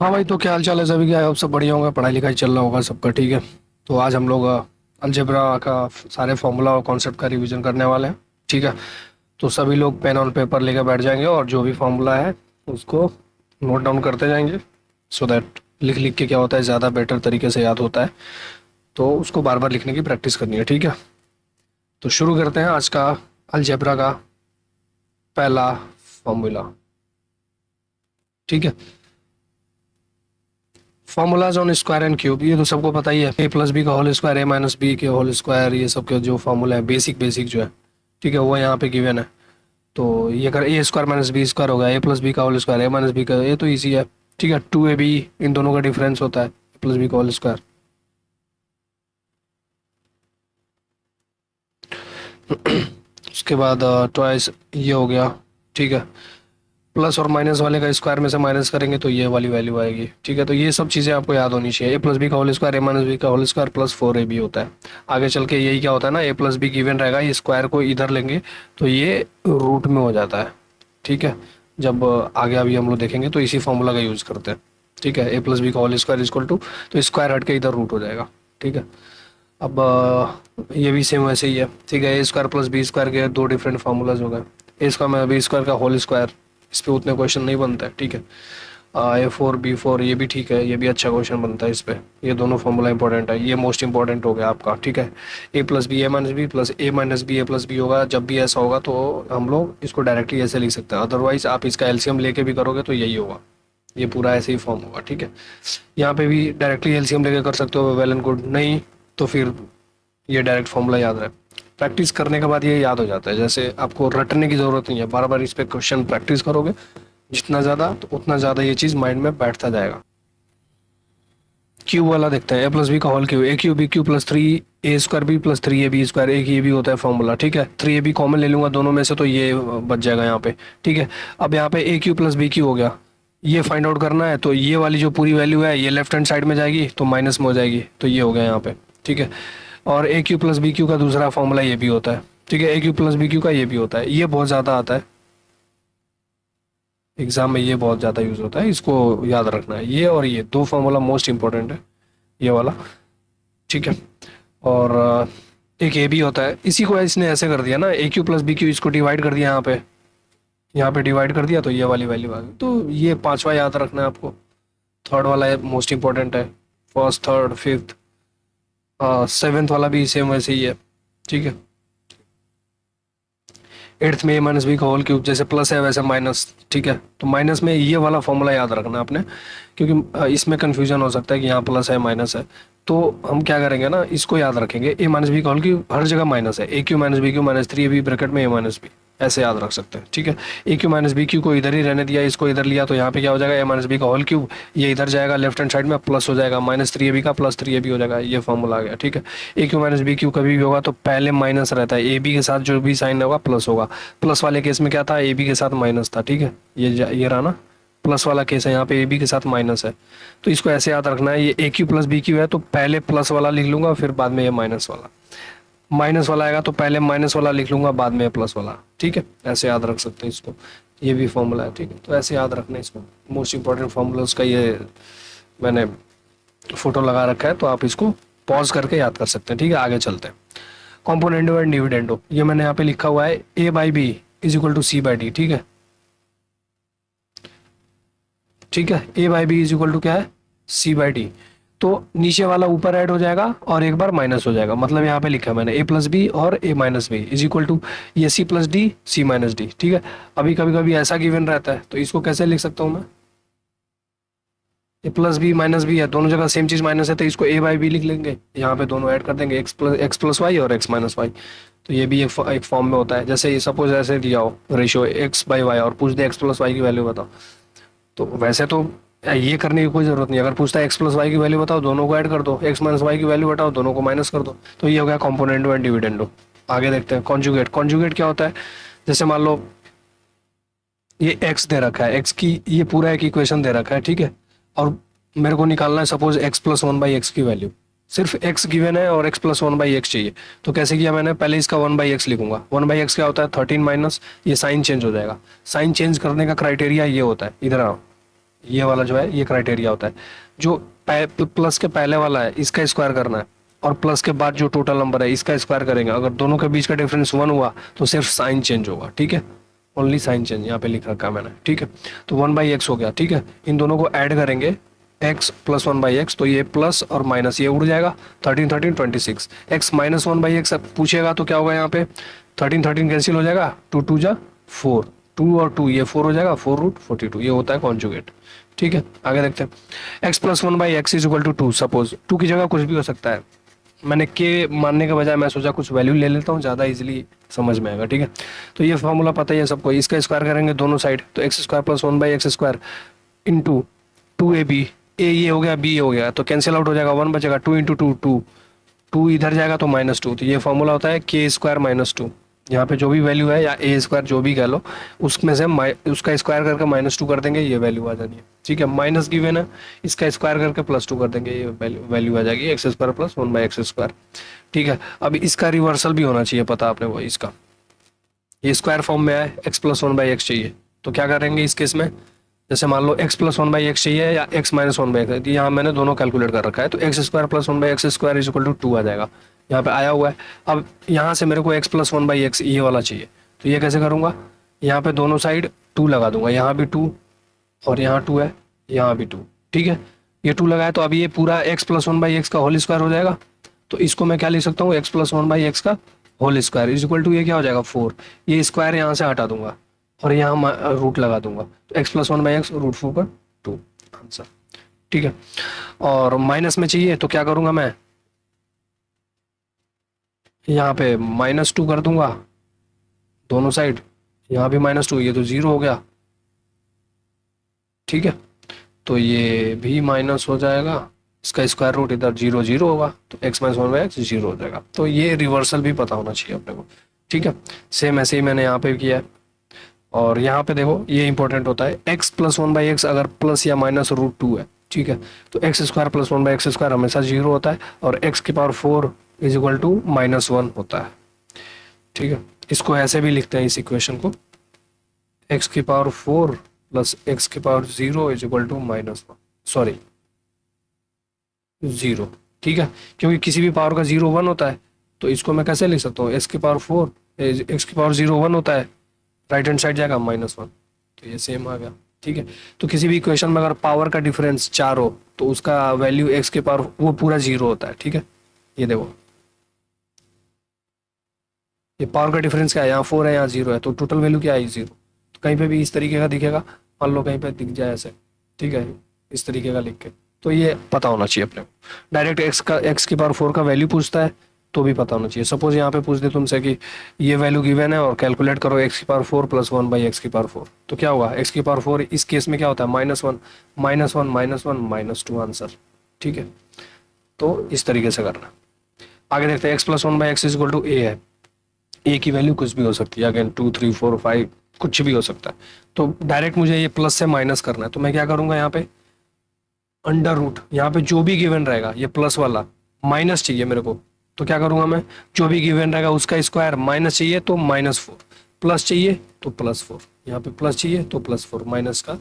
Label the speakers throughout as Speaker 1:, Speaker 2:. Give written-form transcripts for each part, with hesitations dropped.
Speaker 1: हाँ भाई, तो क्या हाल चाल है सभी के? आप सब बढ़िया होंगे, पढ़ाई लिखाई चल रहा होगा सबका, ठीक है। तो आज हम लोग अलजेब्रा का सारे फॉर्मूला और कॉन्सेप्ट का रिवीजन करने वाले हैं, ठीक है। तो सभी लोग पेन और पेपर लेकर बैठ जाएंगे और जो भी फॉर्मूला है उसको नोट डाउन करते जाएंगे, सो दैट लिख लिख के क्या होता है, ज़्यादा बेटर तरीके से याद होता है। तो उसको बार बार लिखने की प्रैक्टिस करनी है, ठीक है। तो शुरू करते हैं आज का अलजेब्रा का पहला फॉर्मूला, ठीक है। Formulas on square and cube, ये तो सबको पता ही है। ए प्लस बी का whole square, a minus B के होल स्क्वायर, ये सब के जो फॉर्मूला है बेसिक बेसिक जो है, ठीक है, वो यहाँ पे गिवन है। तो ये अगर ए स्क्वायर माइनस बी स्क्वायर होगा, ए प्लस बी का whole square, a minus B का, ये तो ईजी है, ठीक है। टू ए बी, इन दोनों का डिफरेंस होता है, ए प्लस बी का होल स्क्वायर। उसके बाद ट्वाइस ये हो गया, ठीक है। प्लस और माइनस वाले का स्क्वायर में से माइनस करेंगे तो ये वाली वैल्यू आएगी, ठीक है। तो ये सब चीज़ें आपको याद होनी चाहिए। ए प्लस बी का whole square, a minus B का whole square plus four a b होता है। आगे चल के यही क्या होता है ना, ए प्लस बी गिवन रहेगा, ये स्क्वायर को इधर लेंगे तो ये रूट में हो जाता है, ठीक है। जब आगे अभी हम लोग देखेंगे तो इसी फॉर्मूला का यूज़ करते हैं, ठीक है। ए प्लस बी का होल स्क्वायर इक्वल टू, तो स्क्वायर हट के इधर रूट हो जाएगा, ठीक है। अब ये भी सेम वैसे ही है, ठीक है। A square plus B square के दो डिफरेंट फार्मूलाज हो गए। ए स्क्वायर में बी स्क्वायर का होल स्क्वायर, इस पे उतने क्वेश्चन नहीं बनता है, ठीक है। ए फोर बी फोर, ये भी ठीक है, ये भी अच्छा क्वेश्चन बनता है इस पे। ये दोनों फार्मूला इंपॉर्टेंट है, ये मोस्ट इंपॉर्टेंट हो गया आपका, ठीक है। A plus B A minus b plus A minus B A plus B होगा। जब भी ऐसा होगा तो हम लोग इसको डायरेक्टली ऐसे लिख सकते हैं, अदरवाइज आप इसका एलसीएम लेके भी करोगे तो यही होगा, ये पूरा ऐसे ही फॉर्म होगा, ठीक है। यहाँ पे भी डायरेक्टली एलसीएम लेके कर सकते हो, वेल एंड गुड। नहीं तो फिर ये डायरेक्ट फॉर्मूला याद रहे। प्रैक्टिस करने के बाद ये याद हो जाता है, जैसे आपको रटने की ज़रूरत नहीं है, बार बार इस पे क्वेश्चन प्रैक्टिस करोगे जितना ज़्यादा, तो उतना ज़्यादा ये चीज़ माइंड में बैठता जाएगा। क्यूब वाला देखते हैं, ए प्लस बी का whole cube, a cube b cube plus three a square b plus three A b square, एक ये भी होता है फॉर्मूला, ठीक है। थ्री ए बी कॉमन ले लूंगा दोनों में से तो ये बच जाएगा यहाँ पे, ठीक है। अब यहाँ पे ए क्यू प्लस बी क्यू हो गया, ये फाइंड आउट करना है, तो ये वाली जो पूरी वैल्यू है ये लेफ्ट हैंड साइड में जाएगी तो माइनस में हो जाएगी, तो ये हो गया यहाँ पे, ठीक है। और ए क्यू प्लस बी क्यू का दूसरा फॉर्मूला ये भी होता है, ठीक है। A Q plus B Q का ये भी होता है, ये बहुत ज़्यादा आता है एग्जाम में, ये बहुत ज़्यादा यूज़ होता है, इसको याद रखना है। ये और ये दो फॉर्मूला मोस्ट इंपॉर्टेंट है, ये वाला, ठीक है। और एक ए भी होता है, इसी को इसने ऐसे कर दिया ना, ए क्यू प्लस बी क्यू, इसको डिवाइड कर दिया यहाँ पे डिवाइड कर दिया तो ये वाली वैल्यू आ गई। तो ये पांचवा याद रखना है आपको। थर्ड वाला है मोस्ट इंपॉर्टेंट है, फर्स्ट थर्ड फिफ्थ, सेवेंथ वाला भी सेम वैसे ही है, ठीक है। एट्थ में ए माइनस बी का होल क्यूब, जैसे प्लस है वैसे माइनस, ठीक है। तो माइनस में ये वाला फॉर्मूला याद रखना है आपने, क्योंकि इसमें कंफ्यूजन हो सकता है कि यहाँ प्लस है माइनस है। तो हम क्या करेंगे ना, इसको याद रखेंगे, ए माइनस बी का होल क्यूब हर जगह माइनस है, A cube minus B cube minus three A B bracket में ए माइनस बी, ऐसे याद रख सकते हैं, ठीक है। A cube minus B Q को इधर ही रहने दिया, इसको इधर लिया तो यहाँ पे क्या हो जाएगा, ए माइनस बी का होल क्यूब, ये इधर जाएगा लेफ्ट हैंड साइड में प्लस हो जाएगा, माइनस थ्री ए बी का प्लस थ्री ए बी हो जाएगा, ये फॉर्मूला आ गया, ठीक है। A cube minus B Q कभी भी होगा तो पहले माइनस रहता है, ए बी के साथ जो भी साइन होगा प्लस होगा। प्लस वाले केस में क्या था, ए बी के साथ माइनस था, ठीक है। ये रहा ना प्लस वाला केस है, यहाँ पे ए बी के साथ माइनस है। तो इसको ऐसे याद रखना है, ये ए क्यू प्लस बी क्यू है तो पहले प्लस वाला लिख लूंगा फिर बाद में ये माइनस वाला, माइनस वाला आएगा तो पहले माइनस वाला लिख लूंगा बाद में प्लस वाला, ठीक है। ऐसे याद रख सकते हैं इसको, ये भी फॉर्मूला है, ठीक है। तो ऐसे याद रखना है इसको, मोस्ट इंपॉर्टेंट फॉर्मूला उसका ये मैंने फोटो लगा रखा है, तो आप इसको पॉज करके याद कर सकते हैं, ठीक है। आगे चलते हैं, कॉम्पोनेंडो एंड डिविडेंडो, ये मैंने यहाँ पे लिखा हुआ है, A by B is equal to C by D, ठीक है, ठीक है। A by B is equal to क्या है, सी बाई डी। तो नीचे वाला ऊपर ऐड हो जाएगा और एक बार माइनस हो जाएगा, मतलब यहाँ पे लिखा है मैंने ए प्लस बी और A minus B is equal to ये C plus D C minus D, ठीक है। अभी कभी कभी ऐसा गिवन रहता है तो इसको कैसे लिख सकता हूँ मैं, ए प्लस बी माइनस बी है, दोनों जगह सेम चीज माइनस है तो इसको ए बाई बी लिख लेंगे, यहाँ पे दोनों ऐड कर देंगे, एक्स प्लस वाई और एक्स माइनस वाई। तो ये भी एक फॉर्म में होता है, जैसे सपोज ऐसे दिया हो रेशियो एक्स बाई वाई और पूछ दे एक्स प्लस वाई की वैल्यू बताओ, तो वैसे तो ये करने की कोई जरूरत नहीं, अगर पूछता है एक्स प्लस वाई की वैल्यू बताओ दोनों को ऐड कर दो, एक्स माइनस वाई की वैल्यू बताओ दोनों को माइनस कर दो, तो ये हो गया कॉम्पोनेंडो एंड डिविडेंडो। आगे देखते हैं कॉन्जुगेट, कॉन्जुगेट क्या होता है, जैसे मान लो ये एक्स दे रखा है, एक्स की ये पूरा एक इक्वेशन दे रखा है, ठीक है। और मेरे को निकालना है suppose x plus one by x की वैल्यू, सिर्फ एक्स गिवन है और x plus one by x चाहिए। तो कैसे किया मैंने, पहले इसका वन बाई एक्स लिखूंगा, वन बाई एक्स क्या होता है 13 माइनस, ये साइन चेंज हो जाएगा, साइन चेंज करने का क्राइटेरिया ये होता है, इधर आओ, ये वाला जो है ये क्राइटेरिया होता है। जो प्लस के पहले वाला है इसका स्क्वायर करना है, और प्लस के बाद जो टोटल नंबर है इसका स्क्वायर करेंगे। अगर दोनों के बीच का डिफरेंस 1 हुआ तो सिर्फ साइन चेंज होगा, ठीक है, ओनली साइन चेंज यहाँ पे लिख रखा है मैंने, ठीक है। तो 1/x हो गया, ठीक है। इन दोनों को ऐड करेंगे x प्लस 1/x, तो ये प्लस और माइनस ये उड़ जाएगा, 13 13 26। x माइनस 1/x पूछेगा तो क्या होगा यहाँ पे, 13 13 कैंसिल हो जाएगा, 2 2 जा 4, 2 और 2 ये 4 हो जाएगा, 4√42, ये होता है कॉन्जुगेट, ठीक है। आगे देखते हैं, x plus 1/x is equal to 2। Suppose 2 की जगह कुछ भी हो सकता है, मैंने के मानने के बजाय मैं सोचा कुछ वैल्यू ले लेता हूँ, ज़्यादा इजीली समझ में आएगा, ठीक है। तो ये फॉर्मूला पता ही है सबको, इसका स्क्वायर करेंगे दोनों साइड, तो x square plus 1/x² into 2ab, ए ये हो गया बी हो गया, तो कैंसिल आउट हो जाएगा, 1 बचेगा, 2 इंटू 2 2, 2 इधर जाएगा तो -2, तो ये फॉर्मूला होता है के स्क्वायर -2। यहाँ पे जो भी वैल्यू है या ए स्क्वायर जो भी कह लो, उसमें से उसका स्क्वायर करके -2 कर देंगे, ये वैल्यू आ जानी है, ठीक है। माइनस गिवन है, इसका स्क्वायर करके +2 कर देंगे, ये वैल्यू आ जाएगी एक्स स्क्वायर प्लस 1/x², ठीक है। अब इसका रिवर्सल भी होना चाहिए, पता आपने वो इसका, ये स्क्वायर फॉर्म में है, x प्लस 1/x चाहिए, तो क्या करेंगे इस केस में, जैसे मान लो x प्लस 1/x चाहिए या x माइनस 1/x, यहाँ मैंने दोनों कैलकुलेट कर रखा है, तो x square plus 1/x² is equal to 2 आ जाएगा, यहाँ पे आया हुआ है। अब यहाँ से मेरे को x प्लस 1/x ये वाला चाहिए, तो ये कैसे करूँगा, यहाँ पे दोनों साइड 2 लगा दूंगा, यहाँ भी 2 और यहाँ 2 है, यहाँ भी 2, ठीक है। ये 2 लगाया तो अब ये पूरा x प्लस 1/x का होल स्क्वायर हो जाएगा, तो इसको मैं क्या लिख सकता हूँ, x प्लस 1/x का whole square is equal to ये क्या हो जाएगा 4, ये स्क्वायर यहाँ से हटा दूंगा और यहाँ रूट लगा दूंगा, तो x प्लस 1/x √4 का 2 आंसर, ठीक है। और माइनस में चाहिए तो क्या करूंगा मैं, यहाँ पे -2 कर दूंगा दोनों साइड, यहाँ भी -2, ये तो 0 हो गया, ठीक है। तो ये भी माइनस हो जाएगा, इसका स्क्वायर रूट इधर 0 0 होगा, तो x माइनस 1/x 0 हो जाएगा। तो ये रिवर्सल भी पता होना चाहिए अपने को, ठीक है। सेम ऐसे ही मैंने यहाँ पे किया है, और यहाँ पे देखो ये इंपॉर्टेंट होता है, x प्लस 1/x अगर प्लस या माइनस √2 है, ठीक है, तो x स्क्वायर प्लस 1/x² हमेशा 0 होता है, और x की पावर 4 इज इक्वल टू -1 होता है, ठीक है। इसको ऐसे भी लिखते हैं इस इक्वेशन को, x की पावर 4 प्लस x की power 0 is equal to -1, sorry 0, ठीक है, क्योंकि किसी भी पावर का 0 1 होता है, तो इसको मैं कैसे लिख सकता हूँ, x की पावर 4 x की पावर 0 1 होता है, राइट हैंड साइड जाएगा -1, तो ये सेम आ गया, ठीक है। तो किसी भी इक्वेशन में अगर पावर का डिफरेंस 4 हो तो उसका वैल्यू x के पावर वो पूरा 0 होता है, ठीक है। ये देखो ये पावर का डिफरेंस क्या है, यहाँ 4 है यहाँ 0 है, तो टोटल वैल्यू क्या है 0, तो कहीं पे भी इस तरीके का दिखेगा, मान लो कहीं पे दिख जाए ऐसे, ठीक है, इस तरीके का लिख के, तो ये पता होना चाहिए अपने को। डायरेक्ट x की पावर 4 का वैल्यू पूछता है तो भी पता होना चाहिए। सपोज यहाँ पे पूछ दे तुमसे कि ये वैल्यू गिवन है और कैलकुलेट करो x की पावर 4 प्लस 1/x की पावर 4, तो क्या होगा, x की पावर 4 इस केस में क्या होता है -1 -1 -1 -2 आंसर, ठीक है। तो इस तरीके से करना। आगे देखते हैं, x plus 1/x is equal to a है, a की वैल्यू कुछ भी हो सकती है, अगेन 2 3 4 5 कुछ भी हो सकता है, तो डायरेक्ट मुझे ये प्लस से माइनस करना है, तो मैं क्या करूंगा, यहाँ पे अंडर रूट, यहाँ पे जो भी गिवन रहेगा ये प्लस वाला माइनस चाहिए मेरे को, तो क्या करूंगा मैं, जो भी गिवन रहेगा उसका स्क्वायर, माइनस चाहिए तो -4, प्लस चाहिए तो +4, यहाँ पे प्लस चाहिए तो +4, माइनस का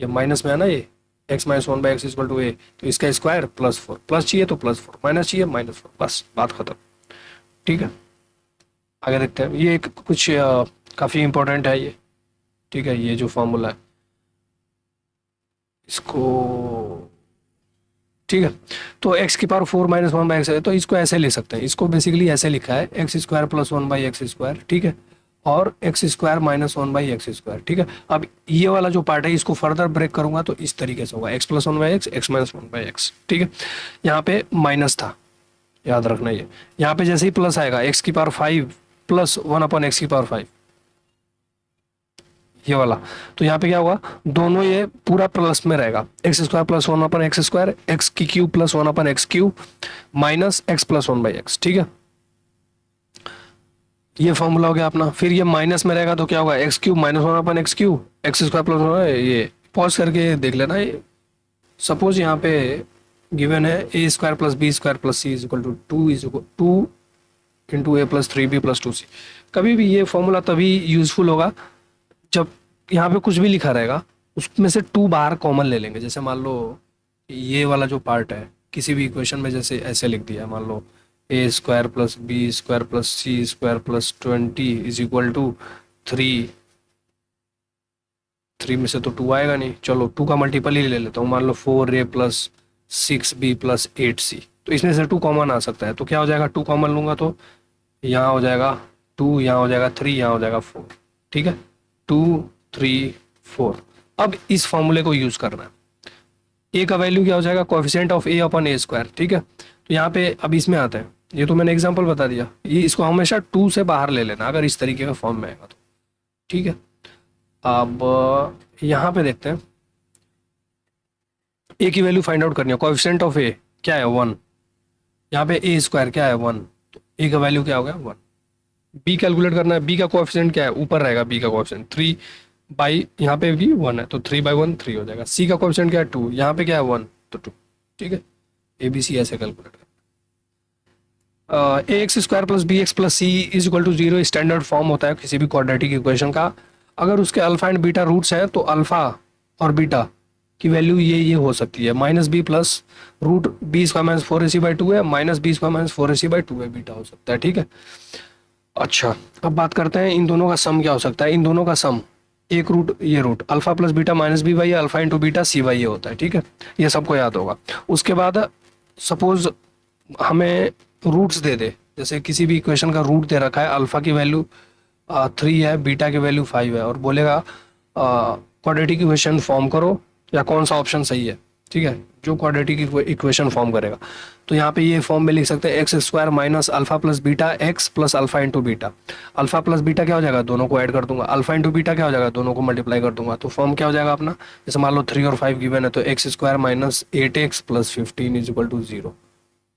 Speaker 1: ये माइनस में है ना, ये x minus 1/x equal to a, तो इसका स्क्वायर +4, प्लस चाहिए तो +4, माइनस चाहिए -4, बस बात खत्म, ठीक है। आगे देखते हैं, ये कुछ काफ़ी इंपॉर्टेंट है ये, ठीक है, ये जो फॉर्मूला है इसको, ठीक है। तो x की पावर 4 माइनस 1/x है, तो इसको ऐसे ले सकते हैं, इसको बेसिकली ऐसे लिखा है x स्क्वायर प्लस 1/x², ठीक है, और x स्क्वायर माइनस 1/x², ठीक है। अब ये वाला जो पार्ट है इसको फर्दर ब्रेक करूंगा तो इस तरीके से होगा, x plus 1/x x minus 1/x, ठीक है। यहाँ पे माइनस था, याद रखना, ये यहाँ पे जैसे ही प्लस आएगा x की पावर 5 प्लस 1/x की पावर 5, ये वाला, तो यहाँ पे क्या होगा, दोनों ये पूरा प्लस में रहेगा, X square plus 1/x², X की cube plus 1/x³ minus x plus 1/x, ठीक है। ये फॉर्मूला हो गया अपना। फिर ये माइनस में रहेगा तो क्या होगा, x³ minus 1/x³, x square plus 1, ये पॉज करके देख लेना। ये सपोज यहाँ पे गिवन है a² plus b² plus c is equal to 2 into a plus 3b plus 2c। कभी भी ये फॉर्मूला तभी यूजफुल होगा जब यहाँ पे कुछ भी लिखा रहेगा उसमें से टू बाहर कॉमन ले लेंगे। जैसे मान लो ये वाला जो पार्ट है किसी भी इक्वेशन में, जैसे ऐसे लिख दिया, मान लो A square plus B square plus C square plus 20 is equal to 3। 3 में से तो 2 आएगा नहीं, चलो 2 का मल्टीपल ही ले लेता हूँ, मान लो 4a plus 6b plus 8c। तो इसमें से 2 कॉमन आ सकता है, तो क्या हो जाएगा, 2 कॉमन लूंगा तो यहाँ हो जाएगा 2, यहाँ हो जाएगा 3, यहाँ हो जाएगा 4। ठीक है, 2 3 4। अब इस फॉर्मूले को यूज करना है। ए का वैल्यू क्या हो जाएगा, coefficient of A upon A square. ठीक है, तो यहाँ पे अब इसमें आते हैं, ये तो मैंने एग्जांपल बता दिया, ये इसको हमेशा 2 से बाहर ले लेना अगर इस तरीके का फॉर्म में आएगा तो। ठीक है, अब यहाँ पे देखते हैं, ए की वैल्यू फाइंड आउट करनी है। कोएफिशिएंट ऑफ ए क्या है, 1। यहाँ पे ए स्क्वायर क्या है, 1, तो ए का वैल्यू क्या हो गया, 1। बी कैलकुलेट करना है, बी का कोएफिशिएंट क्या है, ऊपर रहेगा बी का कोएफिशिएंट 3 बाई, यहाँ पे भी 1 है तो 3 बाई 1 3 हो जाएगा। सी का कोएफिशिएंट क्या है, 2, यहाँ पे क्या है 1 तो 2। ठीक है, ए बी सी ऐसे कैलकुलेट कर। A X square plus B X plus C is equal to 0 standard form होता है किसी भी क्वाड्रेटिक इक्वेशन का। अगर उसके अल्फा एंड बीटा रूट्स हैं तो अल्फा और बीटा की वैल्यू ये हो सकती है, minus b plus root b square minus 4ac/2 है, minus B square minus 4ac/2 है, बीटा हो सकता है। ठीक है, अच्छा अब बात करते हैं इन दोनों का सम क्या हो सकता है। इन दोनों का सम एक रूट, ये root alpha plus beta minus B by alpha into beta c by ये होता है। ठीक है, ये सबको याद होगा। उसके बाद सपोज हमें रूट्स दे दे, जैसे किसी भी इक्वेशन का रूट दे रखा है, अल्फा की वैल्यू 3 है, बीटा की वैल्यू 5 है, और बोलेगा क्वाड्रेटिक इक्वेशन फॉर्म करो या कौन सा ऑप्शन सही है। ठीक है, जो क्वाड्रेटिक इक्वेशन फॉर्म करेगा, तो यहाँ पे ये फॉर्म में लिख सकते हैं x square minus alpha plus beta x plus alpha into beta. Alpha plus beta क्या हो जाएगा, दोनों को ऐड कर दूंगा, अल्फा इंटू बीटा क्या हो जाएगा, दोनों को मल्टीप्लाई कर दूंगा, तो फॉर्म क्या हो जाएगा अपना। जैसे मान लो 3 और 5 गिवन है तो x square minus 8x plus 15 is equal to 0,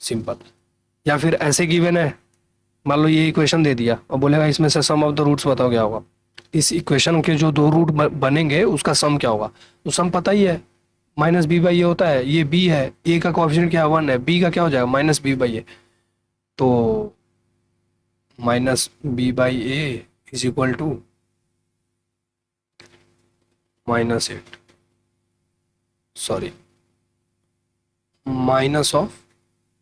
Speaker 1: simple. या फिर ऐसे गिवन है, मान लो ये इक्वेशन दे दिया और बोलेगा इसमें से सम ऑफ द रूट्स बताओ क्या होगा। इस इक्वेशन के जो दो रूट बनेंगे उसका सम क्या होगा, तो सम पता ही है, माइनस बी बाई ए होता है, ये बी है, ए का कोएफिशिएंट क्या है 1 है, बी का क्या हो जाएगा माइनस बी बाई ए, तो minus B by a is equal to -8, sorry minus of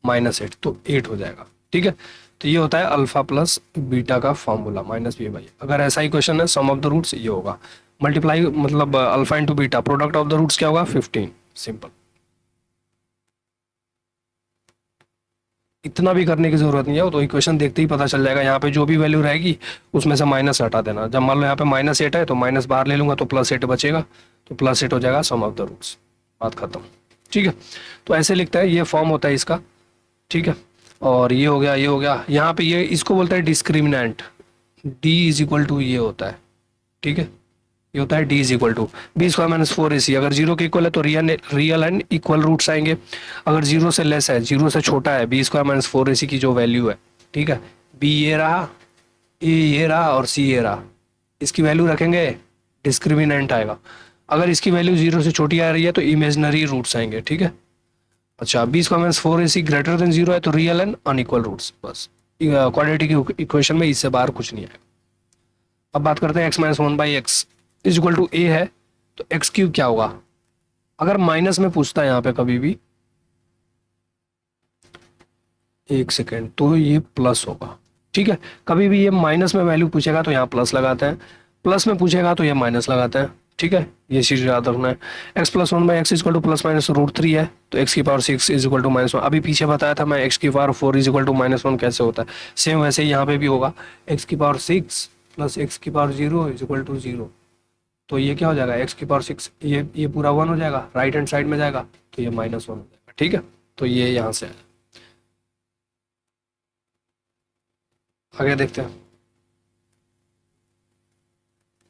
Speaker 1: -8, तो 8 हो जाएगा। ठीक है, तो ये होता है अल्फा प्लस बीटा का फॉर्मूला, माइनस बी बाई। अगर ऐसा ही क्वेश्चन है सम ऑफ द रूट्स ये होगा, मल्टीप्लाई मतलब alpha into beta, product of the roots क्या होगा 15, सिंपल। इतना भी करने की जरूरत नहीं है, तो इक्वेशन देखते ही पता चल जाएगा। यहाँ पे जो भी वैल्यू रहेगी उसमें से माइनस हटा देना। जब मान लो यहाँ पे -8 है तो माइनस बाहर ले लूंगा तो +8 बचेगा, तो +8 हो जाएगा सम ऑफ द रूट्स, बात खत्म। ठीक है, तो ऐसे लिखता है, ये फॉर्म होता है इसका। ठीक है, और ये हो गया, ये हो गया। यहाँ पे ये इसको बोलता है discriminant, D is equal to ये होता है। ठीक है, ये होता है D is equal to B square minus 4ac। अगर 0 के इक्वल है तो रियल एंड इक्वल रूट्स आएंगे। अगर 0 से लेस है, 0 से छोटा है, बी स्क्वायर माइनस 4ac की जो वैल्यू है, ठीक है, बी ये रहा, ए ये रहा और सी ये रहा, इसकी वैल्यू रखेंगे, डिस्क्रिमिनेंट आएगा। अगर इसकी वैल्यू 0 से छोटी आ रही है तो इमेजनरी रूट्स आएंगे। ठीक है, अच्छा B square minus 4ac greater than 0 है तो रियल एंड अनइक्वल रूट्स, बस। क्वाड्रेटिक इक्वेशन में इससे बाहर कुछ नहीं आएगा। अब बात करते हैं X minus 1/x is equal to A है, तो एक्स क्यूब क्या होगा। अगर माइनस में पूछता है यहाँ पे कभी भी, एक सेकेंड, तो ये प्लस होगा। ठीक है, कभी भी ये माइनस में वैल्यू पूछेगा तो यहाँ प्लस लगाते हैं, प्लस में पूछेगा तो ये माइनस लगाते हैं। ठीक है, ये चीज याद रखना है। X plus 1/x is equal two plus minus √3 है, तो एक्स की पावर 6 इज इक्वल टू -1। अभी पीछे बताया था मैं एक्स की पावर 4 इज इक्वल टू -1 कैसे होता है, सेम वैसे ही यहाँ पे भी होगा। एक्स की पावर 6 प्लस एक्स की पावर 0 इज इक्वल टू 0, तो ये क्या हो जाएगा, एक्स की पावर 6, ये पूरा 1 हो जाएगा, राइट हैंड साइड में जाएगा तो ये -1 हो जाएगा। ठीक है, तो ये यहाँ से आया। आगे देखते हैं,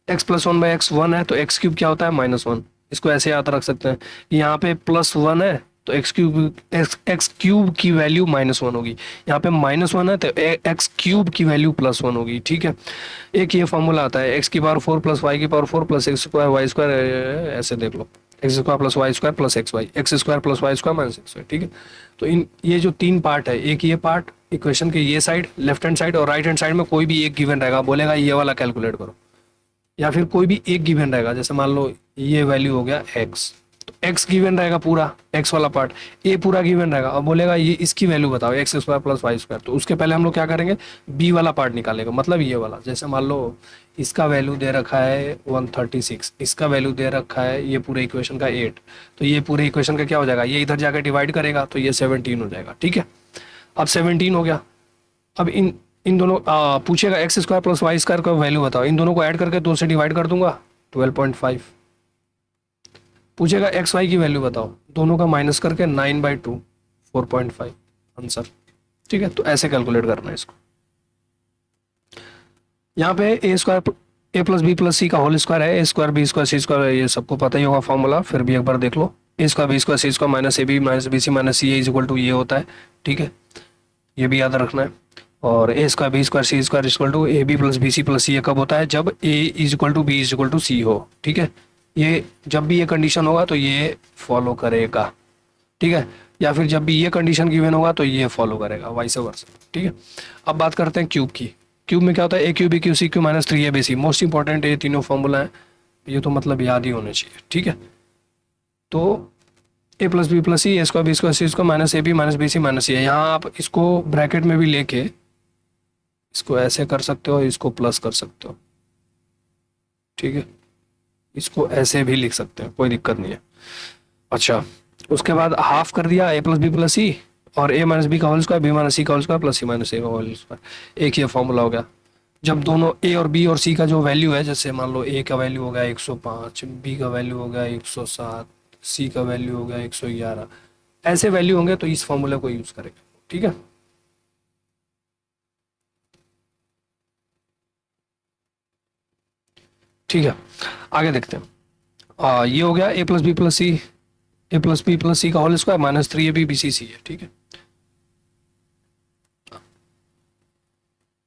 Speaker 1: एक्स प्लस 1/x 1 है तो एक्स क्यूब क्या होता है -1। इसको ऐसे याद रख सकते हैं, यहाँ पे +1 है तो एक्स क्यूब की वैल्यू -1 होगी। यहाँ पे -1 है तो एक्स क्यूब की वैल्यू +1 होगी। ठीक है, एक ये फॉर्मूला आता है, एक्स की पावर 4 प्लस वाई की power 4 plus X square Y square, ऐसे देख लो, X square plus Y square plus X Y, X square plus Y square minus X Y. ठीक है, तो इन ये जो 3 पार्ट है, एक ये पार्ट इक्वेशन के ये साइड लेफ्ट हैंड साइड और राइट हैंड साइड में कोई भी एक गिवन रहेगा, बोलेगा ये वाला कैलकुलेट करो। या फिर कोई भी एक गिवन रहेगा, जैसे मान लो ये वैल्यू हो गया x, तो x गिवन रहेगा पूरा, x वाला पार्ट, a पूरा गिवन रहेगा। अब बोलेगा ये इसकी वैल्यू बताओ X square plus Y square, तो उसके पहले हम लोग क्या करेंगे, b वाला पार्ट निकालेंगे, मतलब ये वाला। जैसे मान लो इसका वैल्यू दे रखा है 136, इसका वैल्यू दे रखा है ये पूरे इक्वेशन का 8, तो ये पूरे इक्वेशन का क्या हो जाएगा, ये इधर जाकर डिवाइड करेगा तो ये 17 हो जाएगा, ठीक है। अब 17 हो गया। अब इन इन दोनों पूछेगा X square plus Y square का वैल्यू बताओ, इन दोनों को ऐड करके 2 से डिवाइड कर दूंगा 12.5। पूछेगा एक्स वाई की वैल्यू बताओ, दोनों का माइनस करके 9/2 4.5 आंसर, ठीक है। तो ऐसे कैलकुलेट करना है इसको। यहाँ पे ए स्क्वायर ए प्लस बी प्लस सी का होल स्क्वायर है, A square B square C square, ये सबको पता ही होगा फॉर्मूला, फिर भी एक बार देख लो। A square B square C square minus A B minus B C minus C A is equal to ये होता है, ठीक है, ये भी याद रखना है। और A square B square C square equal to A B plus B C plus C, कब होता है, जब A is equal to B is equal to C हो, ठीक है। ये जब भी ये कंडीशन होगा तो ये फॉलो करेगा, ठीक है, या फिर जब भी ये कंडीशन गिवन होगा तो ये फॉलो करेगा, वाइस वर्सा, ठीक है। अब बात करते हैं क्यूब की। क्यूब में क्या होता है, A cube B cube C cube minus 3 A B C, most important ये तीनों फॉर्मूला है, ये तो मतलब याद ही होने चाहिए, ठीक है। तो A plus B plus C A square B square C square minus A B minus B C minus A, यहाँ आप इसको ब्रैकेट में भी लेके इसको ऐसे कर सकते हो, इसको प्लस कर सकते हो, ठीक है, इसको ऐसे भी लिख सकते हैं, कोई दिक्कत नहीं है। अच्छा, उसके बाद हाफ कर दिया ए प्लस बी प्लस सी और ए माइनस बी का होल स्क्वायर बी माइनस सी का होल स्क्वायर प्लस सी माइनस ए का होल स्क्वायर, एक ये फॉर्मूला हो गया। जब दोनों ए और बी और सी का जो वैल्यू है, जैसे मान लो ए का वैल्यू हो गया 105, बी का वैल्यू हो गया 107, सी का वैल्यू हो गया 111, ऐसे वैल्यू होंगे तो इस फॉर्मूले को यूज करेंगे, ठीक है। ठीक है, आगे देखते हैं। ये हो गया A plus B plus C, A plus B plus C का whole square minus 3 A B B C C है, ठीक है।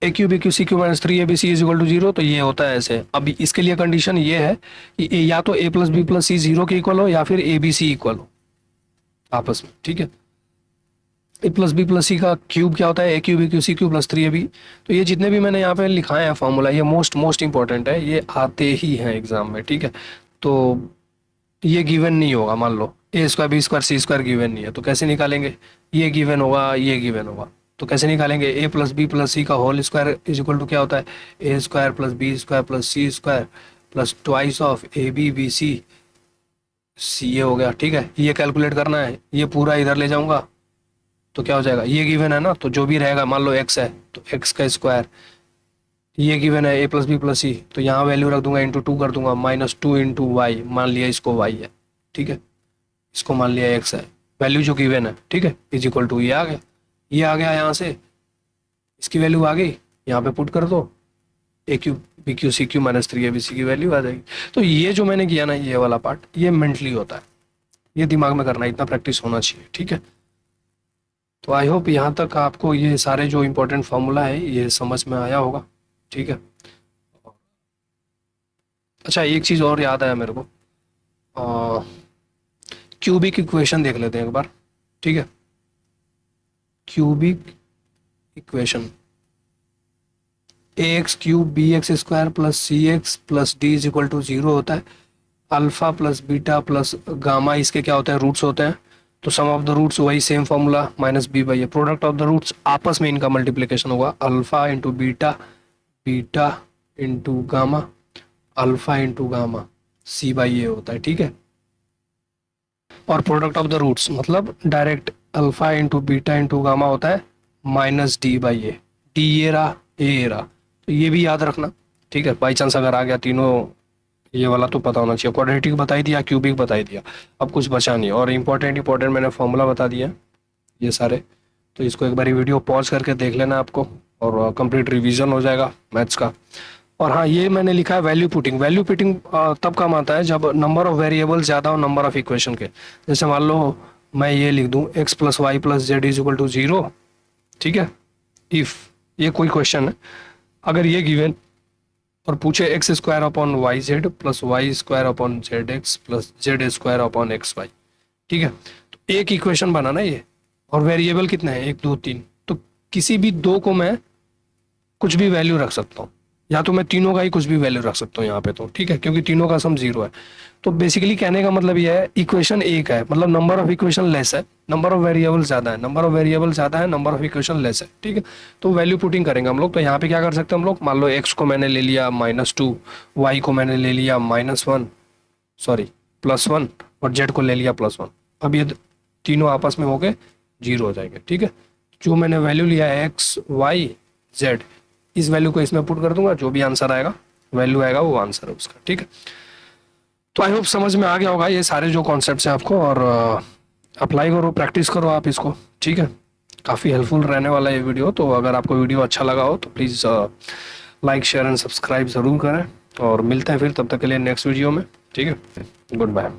Speaker 1: A cube B cube C cube minus 3 A B C is equal to 0, तो ये होता है ऐसे। अभी इसके लिए कंडीशन ये है कि या तो ए प्लस बी प्लस सी 0 के इक्वल हो या फिर ए बी सी इक्वल हो आपस में, ठीक है। A plus B plus C का क्यूब क्या होता है, A cube B cube C cube plus 3 A B. तो ये जितने भी मैंने यहाँ पे लिखाए हैं फॉर्मूला, ये मोस्ट इंपॉर्टेंट है, ये आते ही हैं एग्जाम में, ठीक है। तो ये गिवन नहीं होगा, मान लो A square B square C square given नहीं है, तो कैसे निकालेंगे, ये गिवन होगा ये गिवन होगा, तो कैसे निकालेंगे, A plus B plus C का whole square is equal to क्या होता है, A square plus B square plus C square plus twice of A B B C C, A हो गया, ठीक है। ये कैलकुलेट करना है, ये पूरा इधर ले जाऊंगा तो क्या हो जाएगा, ये गिवन है ना, तो जो भी रहेगा, मान लो एक्स है तो एक्स का स्क्वायर, ये गिवन है ए प्लस बी प्लस सी, तो यहाँ वैल्यू रख दूंगा इंटू 2 कर दूंगा, माइनस 2 इंटू वाई, मान लिया इसको वाई है, ठीक है, इसको मान लिया एक्स है, वैल्यू जो गिवन है, ठीक है, इज इक्वल टू ये आ गया, ये आ गया यहाँ से, इसकी वैल्यू आ गई, यहाँ पे पुट कर दो, A cube B cube C cube minus 3 A B C की वैल्यू आ जाएगी। तो ये जो मैंने किया ना, ये वाला पार्ट, ये मेंटली होता है, ये दिमाग में करना, इतना प्रैक्टिस होना चाहिए, ठीक है। तो आई होप यहाँ तक आपको ये सारे जो इंपॉर्टेंट फार्मूला है ये समझ में आया होगा, ठीक है। अच्छा, एक चीज़ और याद आया मेरे को, क्यूबिक इक्वेशन देख लेते हैं एक बार, ठीक है। Cubic equation, A X cube B X square plus C X plus D is equal to 0 होता है, alpha plus beta plus gamma इसके क्या होते हैं, रूट्स होते हैं। तो सम ऑफ द रूट्स वही same formula minus B by A, product of the roots आपस में इनका मल्टीप्लिकेशन होगा, alpha into beta, beta into gamma, alpha into gamma, C by A होता है, ठीक है। और प्रोडक्ट ऑफ द रूट्स मतलब direct alpha into beta into gamma होता है minus D by A, D ये रहा ए रहा, तो ये भी याद रखना, ठीक है। बाई चांस अगर आ गया तीनों, ये वाला तो पता होना चाहिए, क्वाड्रेटिक बताई दिया, क्यूबिक बताई दिया, अब कुछ बचा नहीं। और इंपॉर्टेंट मैंने फॉर्मूला बता दिया ये सारे, तो इसको एक बार वीडियो पॉज करके देख लेना आपको, और कंप्लीट रिवीजन हो जाएगा मैथ्स का। और हाँ, ये मैंने लिखा है वैल्यू पुटिंग, वैल्यू पुटिंग तब काम आता है जब नंबर ऑफ वेरिएबल ज़्यादा हो नंबर ऑफ इक्वेशन के। जैसे मान लो मैं ये लिख दूँ X plus Y plus Z is equal to 0, ठीक है। इफ़ ये कोई क्वेश्चन है, अगर ये गिवन और पूछे X square upon Y Z plus Y square upon Z X plus Z square upon X Y, ठीक है, तो एक इक्वेशन बनाना ये, और वेरिएबल कितने हैं 1 2 3, तो किसी भी दो को मैं कुछ भी वैल्यू रख सकता हूँ, या तो मैं तीनों का ही कुछ भी वैल्यू रख सकता हूँ यहाँ पे, तो ठीक है, क्योंकि तीनों का सम 0 है। तो बेसिकली कहने का मतलब यह है, इक्वेशन एक है, मतलब नंबर ऑफ इक्वेशन लेस है, नंबर ऑफ वेरिएबल ज्यादा है, नंबर ऑफ वेरिएबल ज्यादा है, नंबर ऑफ इक्वेशन लेस है, ठीक है। तो वैल्यू पुटिंग करेंगे हम लोग। तो यहाँ पे क्या कर सकते हैं हम लोग, मान लो एक्स को मैंने ले लिया -2, वाई को मैंने ले लिया -1, सॉरी +1, और जेड को ले लिया +1। अब ये तीनों आपस में होके 0 हो जाएंगे, ठीक है। जो मैंने वैल्यू लिया है एक्स वाई जेड, इस वैल्यू को इसमें पुट कर दूंगा, जो भी आंसर आएगा, वैल्यू आएगा, वो आंसर है उसका, ठीक है। तो आई होप समझ में आ गया होगा ये सारे जो कॉन्सेप्ट्स हैं आपको, और अप्लाई करो, प्रैक्टिस करो आप इसको, ठीक है। काफ़ी हेल्पफुल रहने वाला है ये वीडियो। तो अगर आपको वीडियो अच्छा लगा हो तो please like share and subscribe ज़रूर करें, और मिलते हैं फिर, तब तक के लिए नेक्स्ट वीडियो में, ठीक है। Good bye.